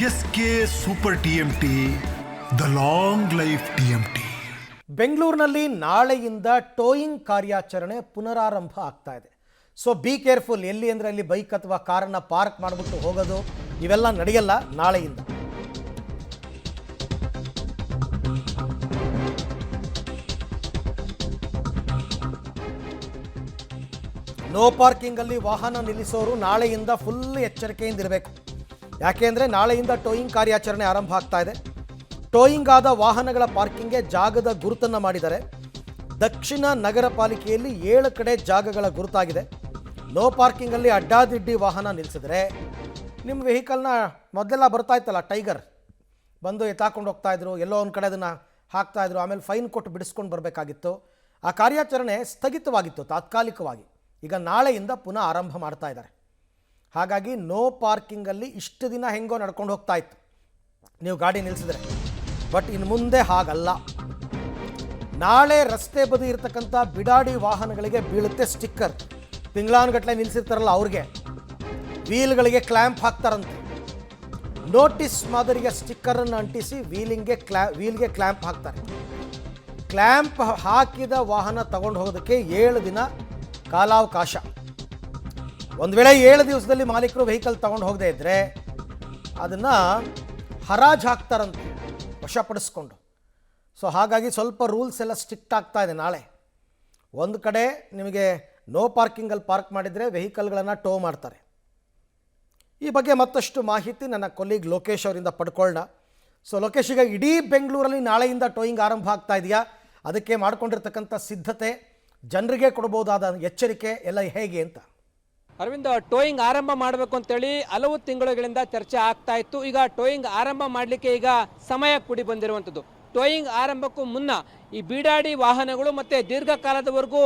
S K super TMT, the long life TMT. ಬೆಂಗಳೂರಿನಲ್ಲಿ ನಾಳೆಯಿಂದ towing ಕಾರ್ಯಾಚರಣೆ ಪುನರಾರಂಭ ಆಗ್ತಾ ಇದೆ. So be careful. ಎಲ್ಲಿ ಅಂದರೆ ಅಲ್ಲಿ ಬೈಕ್ ಅಥವಾ ಕಾರನ್ನು ಪಾರ್ಕ್ ಮಾಡಿಬಿಟ್ಟು ಹೋಗೋದು ಇವೆಲ್ಲ ನಡೆಯಲ್ಲ ನಾಳೆಯಿಂದ. ನೋ ಪಾರ್ಕಿಂಗಲ್ಲಿ ವಾಹನ ನಿಲ್ಲಿಸೋರು ನಾಳೆಯಿಂದ ಫುಲ್ ಎಚ್ಚರಿಕೆಯಿಂದ ಇರಬೇಕು. ಯಾಕೆಂದರೆ ನಾಳೆಯಿಂದ ಟೋಯಿಂಗ್ ಕಾರ್ಯಾಚರಣೆ ಆರಂಭ ಆಗ್ತಾ ಇದೆ. ಟೋಯಿಂಗ್ ಆದ ವಾಹನಗಳ ಪಾರ್ಕಿಂಗ್ಗೆ ಜಾಗದ ಗುರುತನ್ನು ಮಾಡಿದ್ದಾರೆ. ದಕ್ಷಿಣ ನಗರ ಪಾಲಿಕೆಯಲ್ಲಿ 7 ಕಡೆ ಜಾಗಗಳ ಗುರುತಾಗಿದೆ. ನೋ ಪಾರ್ಕಿಂಗಲ್ಲಿ ಅಡ್ಡಾದಿಡ್ಡಿ ವಾಹನ ನಿಲ್ಲಿಸಿದ್ರೆ ನಿಮ್ಮ ವೆಹಿಕಲ್ನ ಮೊದಲೆಲ್ಲ ಬರ್ತಾ ಇತ್ತಲ್ಲ, ಟೈಗರ್ ಬಂದು ಎತ್ತಾಕೊಂಡು ಹೋಗ್ತಾಯಿದ್ರು, ಎಲ್ಲೋ ಒಂದು ಕಡೆ ಅದನ್ನು ಹಾಕ್ತಾಯಿದ್ರು, ಆಮೇಲೆ ಫೈನ್ ಕೊಟ್ಟು ಬಿಡಿಸ್ಕೊಂಡು ಬರಬೇಕಾಗಿತ್ತು. ಆ ಕಾರ್ಯಾಚರಣೆ ಸ್ಥಗಿತವಾಗಿತ್ತು ತಾತ್ಕಾಲಿಕವಾಗಿ. ಈಗ ನಾಳೆಯಿಂದ ಪುನಃ ಆರಂಭ ಮಾಡ್ತಾ ಇದ್ದಾರೆ. ಹಾಗಾಗಿ ನೋ ಪಾರ್ಕಿಂಗಲ್ಲಿ ಇಷ್ಟು ದಿನ ಹೆಂಗೋ ನಡ್ಕೊಂಡು ಹೋಗ್ತಾ ಇತ್ತು ನೀವು ಗಾಡಿ ನಿಲ್ಲಿಸಿದ್ರೆ. ಬಟ್ ಇನ್ನು ಮುಂದೆ ಹಾಗಲ್ಲ. ನಾಳೆ ರಸ್ತೆ ಬದಿ ಇರತಕ್ಕಂಥ ಬಿಡಾಡಿ ವಾಹನಗಳಿಗೆ ಬೀಳುತ್ತೆ ಸ್ಟಿಕ್ಕರ್. ತಿಂಗಳಾನುಗಟ್ಟಲೆ ನಿಲ್ಲಿಸಿರ್ತಾರಲ್ಲ ಅವ್ರಿಗೆ ವೀಲ್ಗಳಿಗೆ ಕ್ಲ್ಯಾಂಪ್ ಹಾಕ್ತಾರಂತೆ. ನೋಟಿಸ್ ಮಾದರಿಯ ಸ್ಟಿಕ್ಕರನ್ನು ಅಂಟಿಸಿ ವೀಲ್ಗೆ ಕ್ಲ್ಯಾಂಪ್ ಹಾಕ್ತಾರೆ. ಕ್ಲ್ಯಾಂಪ್ ಹಾಕಿದ ವಾಹನ ತಗೊಂಡು ಹೋಗೋದಕ್ಕೆ 7 ದಿನ ಕಾಲಾವಕಾಶ. ಒಂದು ವೇಳೆ 7 ದಿವಸದಲ್ಲಿ ಮಾಲೀಕರು ವೆಹಿಕಲ್ ತಗೊಂಡು ಹೋಗದೇ ಇದ್ದರೆ ಅದನ್ನು ಹರಾಜು ಹಾಕ್ತಾರಂತೆ ವಶಪಡಿಸ್ಕೊಂಡು. ಸೊ ಹಾಗಾಗಿ ಸ್ವಲ್ಪ ರೂಲ್ಸ್ ಎಲ್ಲ ಸ್ಟ್ರಿಕ್ಟ್ ಆಗ್ತಾ ಇದೆ ನಾಳೆ. ಒಂದು ಕಡೆ ನಿಮಗೆ ನೋ ಪಾರ್ಕಿಂಗಲ್ಲಿ ಪಾರ್ಕ್ ಮಾಡಿದರೆ ವೆಹಿಕಲ್ಗಳನ್ನು ಟೋ ಮಾಡ್ತಾರೆ. ಈ ಬಗ್ಗೆ ಮತ್ತಷ್ಟು ಮಾಹಿತಿ ನನ್ನ ಕೊಲೀಗ್ ಲೋಕೇಶ್ ಅವರಿಂದ ಪಡ್ಕೊಳ್ಳೋಣ. ಸೊ ಲೋಕೇಶ್, ಈಗ ಇಡೀ ಬೆಂಗಳೂರಲ್ಲಿ ನಾಳೆಯಿಂದ ಟೋಯಿಂಗ್ ಆರಂಭ ಆಗ್ತಾ ಇದೆಯಾ? ಅದಕ್ಕೆ ಮಾಡ್ಕೊಂಡಿರ್ತಕ್ಕಂಥ ಸಿದ್ಧತೆ, ಜನರಿಗೆ ಕೊಡ್ಬೋದಾದ ಎಚ್ಚರಿಕೆ ಎಲ್ಲ ಹೇಗೆ ಅಂತ? ಅರವಿಂದ್, ಟೋಯಿಂಗ್ ಆರಂಭ ಮಾಡಬೇಕು ಅಂತೇಳಿ ಹಲವು ತಿಂಗಳುಗಳಿಂದ ಚರ್ಚೆ ಆಗ್ತಾ ಇತ್ತು. ಈಗ ಟೋಯಿಂಗ್ ಆರಂಭ ಮಾಡಲಿಕ್ಕೆ ಈಗ ಸಮಯ ಕೂಡಿ ಬಂದಿರುವಂಥದ್ದು. ಟೋಯಿಂಗ್ ಆರಂಭಕ್ಕೂ ಮುನ್ನ ಈ ಬೀಡಾಡಿ ವಾಹನಗಳು ಮತ್ತು ದೀರ್ಘಕಾಲದವರೆಗೂ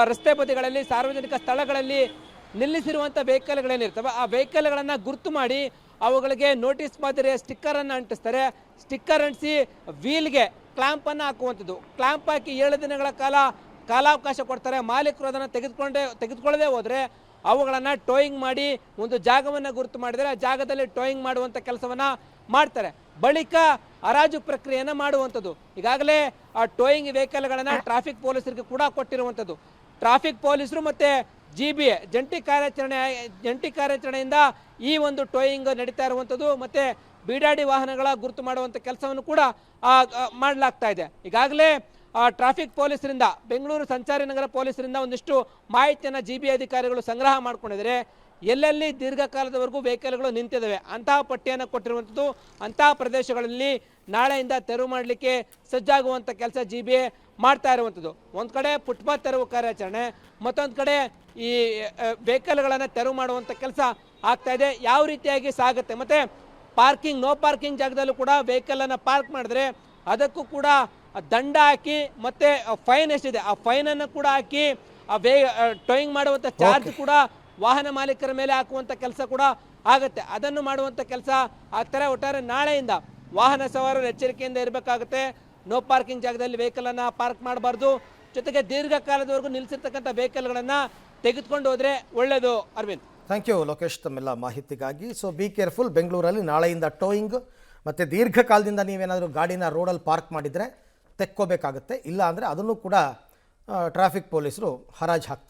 ರಸ್ತೆ ಬದಿಗಳಲ್ಲಿ, ಸಾರ್ವಜನಿಕ ಸ್ಥಳಗಳಲ್ಲಿ ನಿಲ್ಲಿಸಿರುವಂಥ ವೆಹಿಕಲ್ಗಳೇನಿರ್ತವೆ ಆ ವೆಹಿಕಲ್ಗಳನ್ನು ಗುರುತು ಮಾಡಿ ಅವುಗಳಿಗೆ ನೋಟಿಸ್ ಮಾದರಿಯ ಸ್ಟಿಕ್ಕರನ್ನು ಅಂಟಿಸ್ತಾರೆ. ಸ್ಟಿಕ್ಕರ್ ಅಂಟಿಸಿ ವೀಲ್ಗೆ ಕ್ಲ್ಯಾಂಪನ್ನು ಹಾಕುವಂಥದ್ದು. ಕ್ಲ್ಯಾಂಪ್ ಹಾಕಿ 7 ದಿನಗಳ ಕಾಲಾವಕಾಶ ಕೊಡ್ತಾರೆ. ಮಾಲೀಕರು ಅದನ್ನು ತೆಗೆದುಕೊಳ್ಳದೆ ಹೋದರೆ ಅವುಗಳನ್ನು ಟೋಯಿಂಗ್ ಮಾಡಿ ಒಂದು ಜಾಗವನ್ನು ಗುರುತು ಮಾಡಿದರೆ ಆ ಜಾಗದಲ್ಲಿ ಟೋಯಿಂಗ್ ಮಾಡುವಂಥ ಕೆಲಸವನ್ನು ಮಾಡ್ತಾರೆ. ಬಳಿಕ ಹರಾಜು ಪ್ರಕ್ರಿಯೆಯನ್ನು ಮಾಡುವಂಥದ್ದು. ಈಗಾಗಲೇ ಆ ಟೋಯಿಂಗ್ ವೆಹಿಕಲ್ಗಳನ್ನು ಟ್ರಾಫಿಕ್ ಪೊಲೀಸರಿಗೆ ಕೂಡ ಕೊಟ್ಟಿರುವಂಥದ್ದು. ಟ್ರಾಫಿಕ್ ಪೊಲೀಸರು ಮತ್ತು GBA ಜಂಟಿ ಕಾರ್ಯಾಚರಣೆಯಿಂದ ಈ ಒಂದು ಟೋಯಿಂಗ್ ನಡೀತಾ ಇರುವಂಥದ್ದು. ಮತ್ತು ಬೀಡಾಡಿ ವಾಹನಗಳ ಗುರುತು ಮಾಡುವಂಥ ಕೆಲಸವನ್ನು ಕೂಡ ಮಾಡಲಾಗ್ತಾ ಇದೆ. ಈಗಾಗಲೇ ಟ್ರಾಫಿಕ್ ಪೊಲೀಸರಿಂದ, ಬೆಂಗಳೂರು ಸಂಚಾರಿ ನಗರ ಪೊಲೀಸರಿಂದ ಒಂದಿಷ್ಟು ಮಾಹಿತಿಯನ್ನು GBA ಅಧಿಕಾರಿಗಳು ಸಂಗ್ರಹ ಮಾಡ್ಕೊಂಡಿದ್ದಾರೆ. ಎಲ್ಲೆಲ್ಲಿ ದೀರ್ಘಕಾಲದವರೆಗೂ ವೆಹಿಕಲ್ಗಳು ನಿಂತಿದ್ದಾವೆ ಅಂತಹ ಪಟ್ಟಿಯನ್ನು ಕೊಟ್ಟಿರುವಂಥದ್ದು. ಅಂತಹ ಪ್ರದೇಶಗಳಲ್ಲಿ ನಾಳೆಯಿಂದ ತೆರವು ಮಾಡಲಿಕ್ಕೆ ಸಜ್ಜಾಗುವಂಥ ಕೆಲಸ GBA ಮಾಡ್ತಾ ಇರುವಂಥದ್ದು. ಒಂದು ಕಡೆ ಫುಟ್ಪಾತ್ ತೆರವು ಕಾರ್ಯಾಚರಣೆ, ಮತ್ತೊಂದು ಕಡೆ ಈ ವೆಹಿಕಲ್ಗಳನ್ನು ತೆರವು ಮಾಡುವಂಥ ಕೆಲಸ ಆಗ್ತಾ ಇದೆ. ಯಾವ ರೀತಿಯಾಗಿ ಸಾಗುತ್ತೆ, ಮತ್ತು ನೋ ಪಾರ್ಕಿಂಗ್ ಜಾಗದಲ್ಲೂ ಕೂಡ ವೆಹಿಕಲನ್ನು ಪಾರ್ಕ್ ಮಾಡಿದ್ರೆ ಅದಕ್ಕೂ ಕೂಡ ದಂಡ ಹಾಕಿ ಮತ್ತು ಫೈನ್ ಎಷ್ಟಿದೆ ಆ ಫೈನನ್ನು ಕೂಡ ಹಾಕಿ ಟೋಯಿಂಗ್ ಮಾಡುವಂಥ ಚಾರ್ಜ್ ಕೂಡ ವಾಹನ ಮಾಲೀಕರ ಮೇಲೆ ಹಾಕುವಂಥ ಕೆಲಸ ಕೂಡ ಆಗುತ್ತೆ. ಅದನ್ನು ಮಾಡುವಂಥ ಕೆಲಸ ಆಗ್ತಾರೆ. ಒಟ್ಟಾರೆ ನಾಳೆಯಿಂದ ವಾಹನ ಸವಾರರು ಎಚ್ಚರಿಕೆಯಿಂದ ಇರಬೇಕಾಗುತ್ತೆ. ನೋ ಪಾರ್ಕಿಂಗ್ ಜಾಗದಲ್ಲಿ ವೆಹಿಕಲನ್ನು ಪಾರ್ಕ್ ಮಾಡಬಾರ್ದು. ಜೊತೆಗೆ ದೀರ್ಘಕಾಲದವರೆಗೂ ನಿಲ್ಲಿಸಿರ್ತಕ್ಕಂಥ ವೆಹಿಕಲ್ಗಳನ್ನು ತೆಗೆದುಕೊಂಡು ಹೋದರೆ ಒಳ್ಳೆಯದು. ಅರವಿಂದ್, ಥ್ಯಾಂಕ್ ಯು ಲೋಕೇಶ್ ತಮ್ಮೆಲ್ಲ ಮಾಹಿತಿಗಾಗಿ. So be careful. ಬೆಂಗಳೂರಲ್ಲಿ ನಾಳೆಯಿಂದ ಟೋಯಿಂಗ್, ಮತ್ತು ದೀರ್ಘಕಾಲದಿಂದ ನೀವೇನಾದರೂ ಗಾಡಿನ ರೋಡಲ್ಲಿ ಪಾರ್ಕ್ ಮಾಡಿದರೆ ತೆಕ್ಕೋಬೇಕಾಗುತ್ತೆ. ಇಲ್ಲ ಅಂದರೆ ಅದನ್ನು ಕೂಡ ಟ್ರಾಫಿಕ್ ಪೊಲೀಸರು ಹರಾಜು ಹಾಕ್ತಾರೆ.